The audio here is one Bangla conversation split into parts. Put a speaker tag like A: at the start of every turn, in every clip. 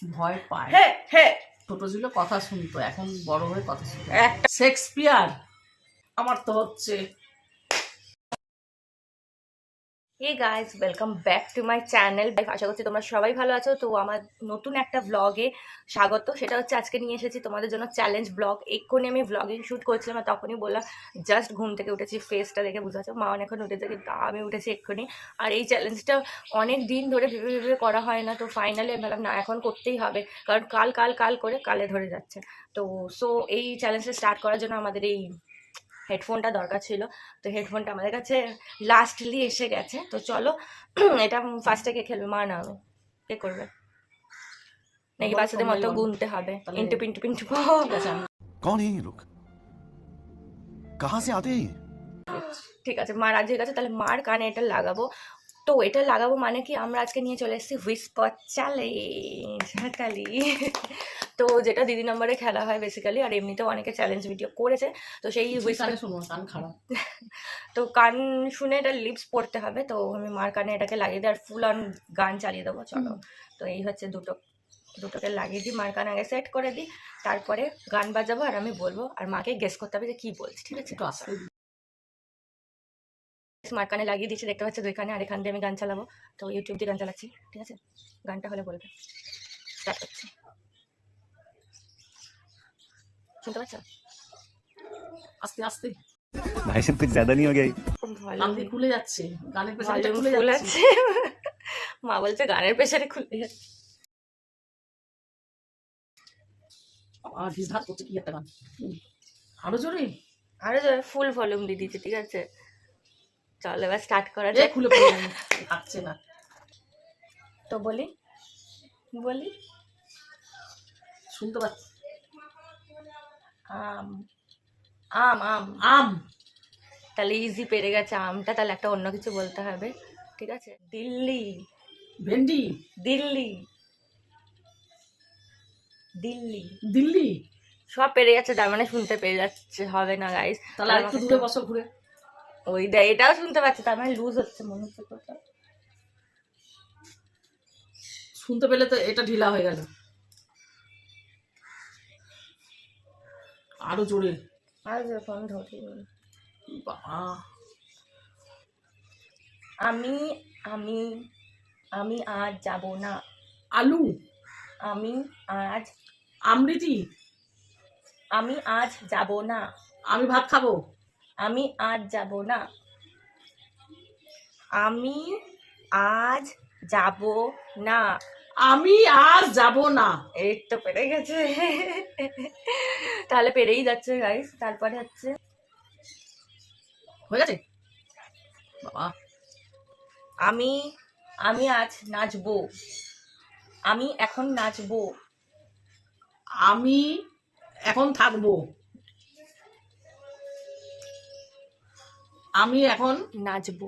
A: ভয় পায়।
B: হে হে
A: ছোট ছিল কথা শুনতো, এখন বড় হয়ে কথা শুনতো। একটা শেক্সপিয়ার আমার তো হচ্ছে।
B: Hey guys, welcome back to my channel. আশা করছি তোমরা সবাই ভালো আছো। তো আমার নতুন একটা ব্লগে স্বাগত। সেটা হচ্ছে আজকে নিয়ে এসেছি তোমাদের জন্য চ্যালেঞ্জ ব্লগ। এক্ষুনি আমি ব্লগিং শ্যুট করছিলাম আর তখনই বললাম, জাস্ট ঘুম থেকে উঠেছি, ফেসটা দেখে বুঝতে পারছো। মা অনেকক্ষণ উঠেছে কিন্তু আমি উঠেছি এক্ষুনি। আর এই চ্যালেঞ্জটা অনেক দিন ধরে ভেবে ভেবে করা হয় না, তো ফাইনালি আমি ভাবলাম না, এখন করতেই হবে, কারণ কাল কাল কাল করে কালে ধরে যাচ্ছে। তো এই চ্যালেঞ্জটা স্টার্ট করার জন্য আমাদের এই হেডফোনটা দরকার ছিল। তো হেডফোনটা আমাদের কাছে লাস্টলি এসে গেছে। তো চলো, এটা ফার্স্টে কে খেলবে, মা না আমি? কে করবে? নাকি বাচ্চাদের মতো গুনতে হবে? ইন্টু পিন্টু পিন্টু।
C: कौन है ये लोग कहाँ से आते हैं
B: ঠিক আছে, মা রাজি হয়ে গেছে, তাহলে মার কানে এটা লাগাবো। তো এটা লাগাবো মানে কি, আমরা আজকে নিয়ে চলে এসেছি হুইস্পার চ্যালেঞ্জ হাতালি। তো যেটা দিদি নম্বরে খেলা হয় বেসিক্যালি, আর এমনিতেও অনেকে চ্যালেঞ্জ ভিডিও করেছে। তো সেই হুইস্পার
A: শুনো, কান খারাপ।
B: তো কান শুনে এটা লিপস পড়তে হবে। তো আমি মার কানে এটাকে লাগিয়ে দিই আর ফুল অন গান চালিয়ে দেবো। চলো, তো এই হচ্ছে দুটোকে লাগিয়ে দিই, মার কানে আগে সেট করে দিই, তারপরে গান বাজাবো আর আমি বলবো, আর মাকে গেস করতে হবে যে কী বলছি। ঠিক আছে,
A: একটু আস্তে।
B: মার কানে লাগিয়ে দিচ্ছি, দেখতে পাচ্ছি দুই কানে, আর এখান দিয়ে আমি গান চালাবো। তো ইউটিউব দিয়ে গান চালাচ্ছি, ঠিক আছে? গানটা হলে বলবে। স্টার্ট করছি, শুনতে পাচ্ছ?
A: আস্তে আস্তে।
C: भाई साहब कुछ ज्यादा नहीं हो गया
A: কান দিয়ে খুলে যাচ্ছে, গানের পেছনটা খুলে
B: ফুল
A: যাচ্ছে।
B: আছে। মা বলছে গানের প্রেশারে খুলে যাচ্ছে।
A: আর ঢিসঢাস করছে কি একটা গান। আরো জোরে।
B: আরো ফুল ভলিউম দিয়ে দিচ্ছি, ঠিক আছে? চলো এবার স্টার্ট করা
A: এ
B: যাক।
A: খুলে পড়ে থাকছে না।
B: তো বলি
A: শুনতে পাচ্ছি।
B: আম আম আম
A: আম।
B: তাহলে ইজি পেরে গেছে আমটা, তাহলে একটা অন্য কিছু বলতে হবে, ঠিক আছে? দিল্লি
A: ভেন্ডি।
B: দিল্লি দিল্লি
A: দিল্লি।
B: সব পেরে যাচ্ছে, তার মানে শুনতে পেয়ে যাচ্ছে। হবে না গাইস,
A: তাহলে আরেকটু দূরে বসো ঘুরে।
B: ওই দেয়, এটাও শুনতে পাচ্ছে, তার মানে লুজ হচ্ছে মনে হচ্ছে কোথাও।
A: শুনতে পেলে তো এটা ঢিলা হয়ে গেল। আরো জোরে।
B: আর ফোন ধরি।
A: বাবা।
B: আমি আমি আমি আজ যাব না।
A: আলু।
B: আমি আজ
A: আমৃতি।
B: আমি আজ যাব না।
A: আমি ভাত খাবো।
B: আমি আজ যাব না। আমি আজ যাব না।
A: আমি আজ যাব না।
B: এই তো পেরে গেছে। তাহলে পেরেই যাচ্ছে গাইস। তারপরে হচ্ছে
A: হয়ে গেছে বাবা।
B: আমি আমি আজ নাচবো। আমি এখন নাচবো।
A: আমি এখন থাকবো। আমি এখন
B: নাচবো।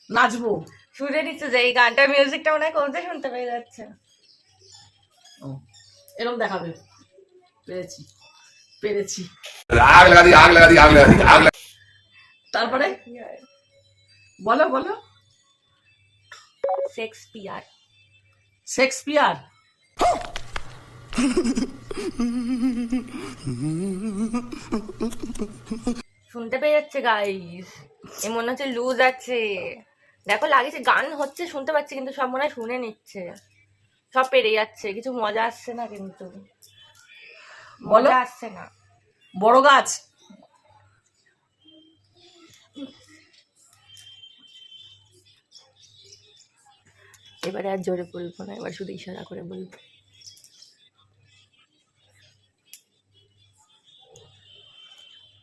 A: নাচবো।
B: শুনে নিচ্ছে যে এই গানটার মিউজিকটা মনে হয় কোনটা শুনতে পেয়ে যাচ্ছে।
A: ও এরকম দেখাবে। পেরেছি পেরেছি।
D: आग लगा दी आग लगा दी आग लगा दी आग लगा
A: তারপরে বলো বলো।
B: শেক্সপিয়ার।
A: শেক্সপিয়ার।
B: শুনতে পেয়ে যাচ্ছে গাইস, এ মনে হচ্ছে লুজ আছে। দেখো লাগিয়েছে, গান হচ্ছে শুনতে পাচ্ছি, কিন্তু সব মনে হয় শুনে নিচ্ছে, সব পেরে যাচ্ছে। কিছু মজা আসছে না, কিন্তু মজা আসছে না।
A: বড় গাছ।
B: এবারে আর জোরে বলবো না, এবার শুধু ইশারা করে বলবো।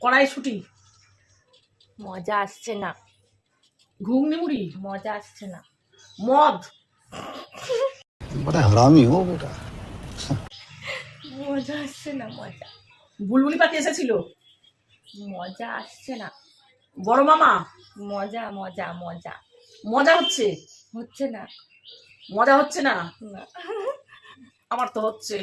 A: কড়াইশুঁটি।
B: মজা আসছে না।
A: ঘুগনি মুড়ি।
B: মজা আসছে না।
A: মদ।
C: बड़ा हरामी हो बेटा
B: মজা আসছে না। মজা
A: বুলবুলি পাখি এসেছিল।
B: মজা আসছে না।
A: বড় মামা।
B: মজা মজা মজা
A: মজা হচ্ছে।
B: হচ্ছে না।
A: মজা হচ্ছে না।
B: না।
A: আমার তো হচ্ছে।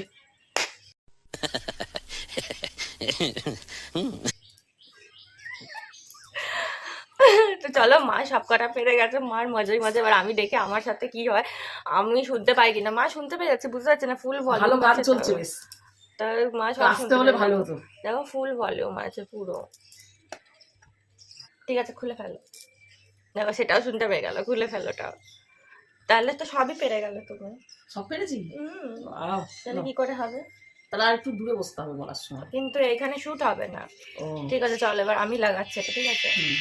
B: তো চলো মা সব কটা পেরে গেছে, মার মজাই মজা। এবার আমি দেখে আমার সাথে কি হয়, আমি শুনতে পাই কিনা। মা শুনতে পেয়ে যাচ্ছে, বুঝতে পারছে না, ফুল
A: ভালো
B: ভলিউম
A: গান
B: আছে
A: চলছে
B: তো।
A: বেশ,
B: তাই মা সব
A: আসতে
B: শুনতে
A: হলে
B: পেয়ে
A: ভালো
B: গেছে।
A: হতো।
B: দেখো ফুল ভলিউম আছে পুরো। ঠিক আছে খুলে ফেলো, দেখো সেটাও শুনতে পেয়ে গেল, খুলে ফেলোটাও। তাহলে তো সবই পেরে গেল তুমি।
A: সব পেরেছি। Wow,
B: তাহলে
A: নাও।
B: কি করে হবে?
A: তাহলে আর একটু দূরে বসতে হবে বলার সময়।
B: কিন্তু এখানে শুট হবে না।
A: ও
B: ঠিক আছে চলো এবার আমি লাগাচ্ছি এটা, ঠিক আছে?
A: হুম।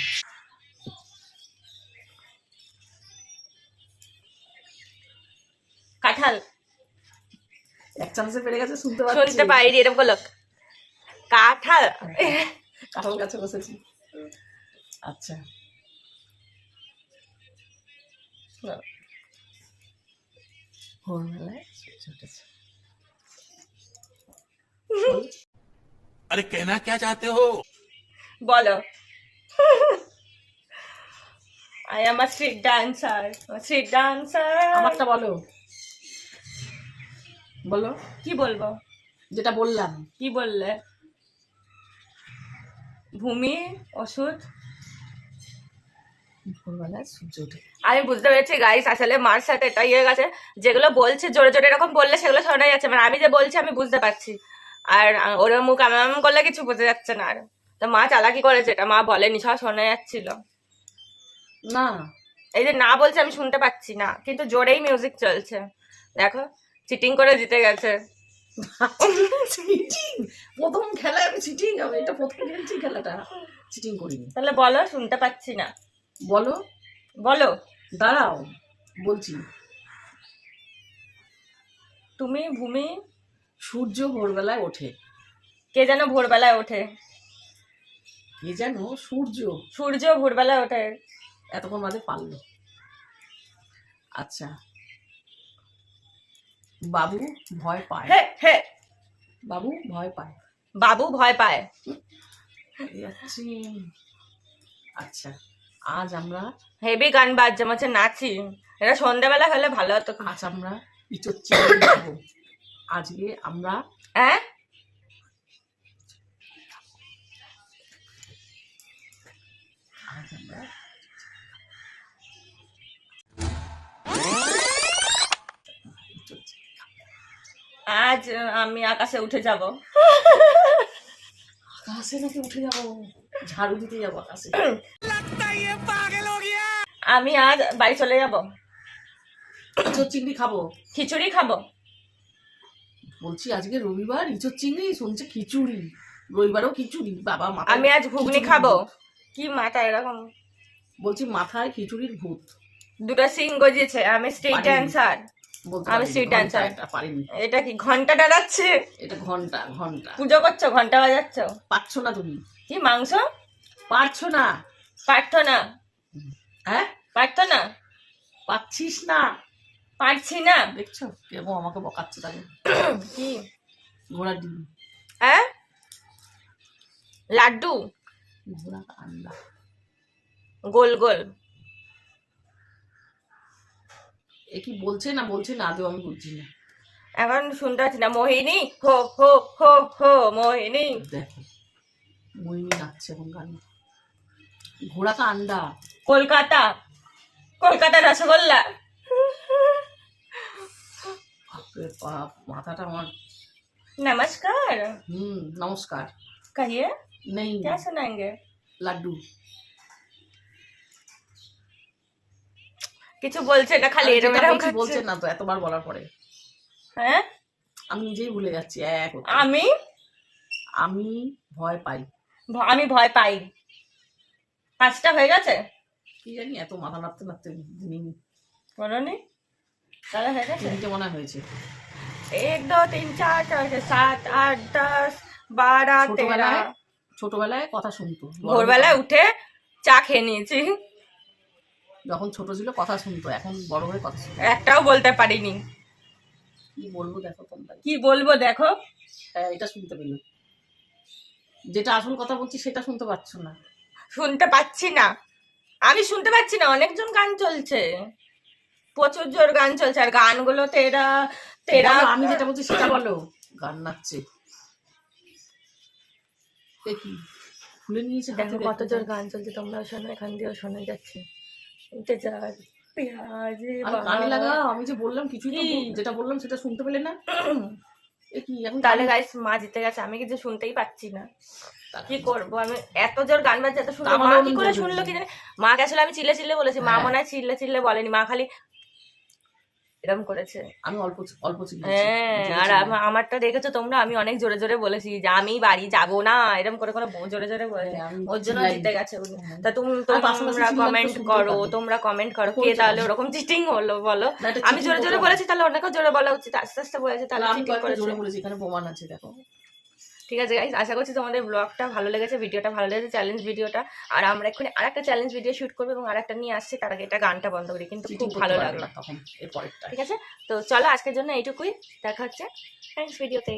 B: কাঁঠাল
A: এক চান্সে পেরে গেছে, শুনতে পাচ্ছি।
B: শুনতে পাইনি, এরকম বলো কাঁঠাল।
A: কাঁঠাল গাছে বসেছি। আচ্ছা ভোরবেলায় সূর্য উঠেছে।
D: अरे कहना क्या चाहते हो?
B: বলো। I am a street dancer, street dancer.
A: আমারটা বলো, বলো
B: কি বলবো?
A: যেটা বললাম।
B: কি বললে? ভূমি ওষুধ।
A: ভোরবেলায় সূর্য উঠে।
B: আমি বুঝতে পেরেছি গাইস, আসলে মার সাথে এটা ইয়ে গেছে, যেগুলো বলছে জোরে জোরে এরকম বললে সেগুলো শোনা যাচ্ছে, মানে আমি যে বলছি আমি বুঝতে পারছি, আর ওর মুখ আম করলে কিছু বোঝা যাচ্ছে না। আর তো মা চালাকি করেছে, এটা মা বলেনি, সব শোনা যাচ্ছিল।
A: না
B: এই যে না বলছে আমি শুনতে পাচ্ছি না, কিন্তু জোরেই মিউজিক চলছে। দেখো চিটিং করে জিতে গেছে।
A: চিটিং, প্রথম খেলায় আমি চিটিং, আমি এটা প্রথম খেলছি খেলাটা, চিটিং করিনি।
B: তাহলে বলো, শুনতে পাচ্ছি না।
A: বলো,
B: বলো
A: দাঁড়াও বলছি।
B: তুমি ভূমি।
A: সূর্য ভোরবেলায় ওঠে।
B: কে যেন ভোরবেলায় ওঠে?
A: কে যেন সূর্য
B: সূর্য ভোরবেলায় ওঠে।
A: এতক্ষণ বাদে পারলো। আচ্ছা, বাবু ভয় পায়।
B: হে হে,
A: বাবু ভয় পায়।
B: বাবু ভয় পায়।
A: যাচ্ছি। আচ্ছা, আজ আমরা
B: হেভি গান বাজছে, মাঝে নাচি। এটা সন্ধ্যাবেলা হলে ভালো হতো।
A: আজ আমরা ইঁচড় চিংড়ি খাবো। আজকে আমরা
B: হ্যাঁ
A: আজ আমরা ইঁচড় চিংড়ি খাবো।
B: আজ আমি আকাশে উঠে যাব।
A: আকাশে নাকি উঠে যাবো? ঝাড়ু দিতে যাবো আকাশে।
B: আমি আজ বাড়ি চলে যাব,
A: ইঁচড় চিংড়ি খাবো।
B: খিচুড়ি খাবো।
A: বলছি আজকে রবিবার, ইঁচড় চিংড়ি, শুনছে খিচুড়ি। রবিবারও খিচুড়ি, বাবা মাথায়
B: আমি আজ ঘুগনি
A: খিচুড়ির
B: খাবো।
A: ভূত।
B: কি মাথা এরকম?
A: বলছি মাথায় খিচুড়ির ভূত।
B: দুটো সিং গজিয়েছে। আমি স্ট্রিট
A: পারিনি।
B: ড্যান্সার।
A: বলতে
B: আমি
A: পারিনি,
B: street
A: ঘন্টা
B: dancer।
A: এটা পারিনি।
B: এটা কি ঘন্টা ডালাচ্ছে?
A: এটা ঘন্টা ঘন্টা।
B: পুজো করছো, ঘন্টা বাজাচ্ছ?
A: পারছো না তুমি,
B: কি মাংস?
A: পারছো না।
B: পারতো না?
A: হ্যাঁ
B: পারতো না?
A: পাচ্ছিস না।
B: পারছি না।
A: দেখছো কেমন আমাকে বকাচ্ছে তাকে।
B: কি
A: ঘোড়ার ডিম,
B: হ্যাঁ? লাড্ডু
A: ঘোড়া আন্ডা।
B: গোল গোল।
A: এ কি বলছে না বলছে না আদৌ আমি বুঝছি না।
B: এখন শুনতে পাচ্ছি না। মোহিনী হো হো হো হো, মোহিনী।
A: দেখো মইনি নাচছে এখন গান। ঘোড়া কা আন্ডা।
B: কলকাতা, কলকাতা রসগোল্লা।
A: বাপরে বাপ, মাথাটা আমার।
B: नमस्कार,
A: নমস্কার।
B: कहिए
A: নেই
B: क्या सुनाएंगे?
A: লাড্ডু।
B: কিছু বলছে না, খালি এরকম
A: যেটা
B: এরকম
A: বলছি
B: খাচ্ছে।
A: বলছে না তো, এতবার বলার পরে
B: হ্যাঁ
A: আমি নিজেই ভুলে যাচ্ছি।
B: আমি
A: আমি ভয় পাই।
B: আমি ভয় পাই। 5টা হয়ে গেছে,
A: কি জানি এত মাথা নাড়তে নাড়তে দিনই
B: বলো নি? তাহলে হয়ে গেছে।
A: 3টে মনে হয়েছে।
B: 1 2 3 4 7 8 10 12 13।
A: ছোটবেলায় কথা শুনতো।
B: ভোরবেলায় উঠে চা খেয়ে নিয়েছি,
A: যখন ছোট ছিল কথা শুনতো, এখন বড় হয়ে কথা শুনতো।
B: একটাও বলতে পারিনি।
A: কি বলবো দেখো তোমরা।
B: কি বলবো দেখো।
A: হ্যাঁ এটা শুনতে পেলো, যেটা আসল কথা বলছি সেটা শুনতে পাচ্ছ না।
B: শুনতে পাচ্ছি না, আমি শুনতে পাচ্ছি না। অনেকজন গান চলছে, প্রচুর জোর গান চলছে, আর গানগুলো তেরা তেরা।
A: বলো, আমি যেটা বলছি সেটা বলো। গান নাচছে দেখি। খুলে নিয়েছে
B: দেখো
A: হাতে,
B: কত জোর গান চলছে, তোমরাও শোনো, এখান দিয়েও শোনা যাচ্ছে। ইন্তজার পেঁয়াজ
A: আমি কানে লাগাও, আমি যে বললাম কিছুই তো
B: কি?
A: যেটা বললাম সেটা শুনতে পেলে না। এ কি এখন
B: তাহলে গাইস মা জিতে গেছে, আমি কিছু শুনতেই পাচ্ছি না, কি করবো আমি? এত জোর গান বাজছে, এত শুনলো, মা কি করে শুনলো কি জানি। মা গেছিল, আমি চিল্লে চিল্লে বলেছি, মা মনে হয় চিল্লে চিল্লে বলেনি, মা খালি এরকম করেছে।
A: আমি অল্প অল্প চিল্লেছি।
B: হ্যাঁ, আর আমারটা দেখেছো তোমরা, আমি অনেক জোরে জোরে বলেছি যে আমি বাড়ি যাবো না, এরকম করে করে জোরে জোরে বলেছি।
A: হ্যাঁ, আমি
B: ওর জন্য
A: চিল্লাই।
B: জিতে গেছে উনি।
A: হ্যাঁ।
B: তা
A: আর পাশাপাশি
B: তোমরা
A: চিল্লালে তো
B: কমেন্ট
A: শুনতেই
B: করো,
A: পাবে।
B: তোমরা কমেন্ট করো, কে
A: করছে
B: তাহলে
A: না।
B: ওরকম চিটিং হলো বলো।
A: না, এটা
B: আমি
A: cheating
B: জোরে জোরে
A: করতে
B: বলেছি, তাহলে অনেকেও জোরে বলা উচিত, আস্তে আস্তে বলেছে, তাহলে
A: আমি
B: চিটিং
A: কয়েকটা
B: করেছে।
A: জোরে বলেছি, এখানে প্রমাণ আছে দেখো।
B: ঠিক আছে গাইস, আশা করছি তোমাদের ব্লগটা ভালো লেগেছে, ভিডিওটা ভালো লেগেছে, চ্যালেঞ্জ ভিডিওটা। আর আমরা এক্ষুনি আরেকটা চ্যালেঞ্জ ভিডিও শুট করবো এবং আরেকটা নিয়ে আসছি, তার আগে এটা গানটা বন্ধ করি, কিন্তু খুব
A: চিটিং
B: ভালো
A: ভালো
B: লাগলো।
A: লাগলো তখন এর পরেরটা।
B: ঠিক আছে, তো চলো আজকের জন্য এইটুকুই, দেখা হচ্ছে নেক্সট ভিডিওতে।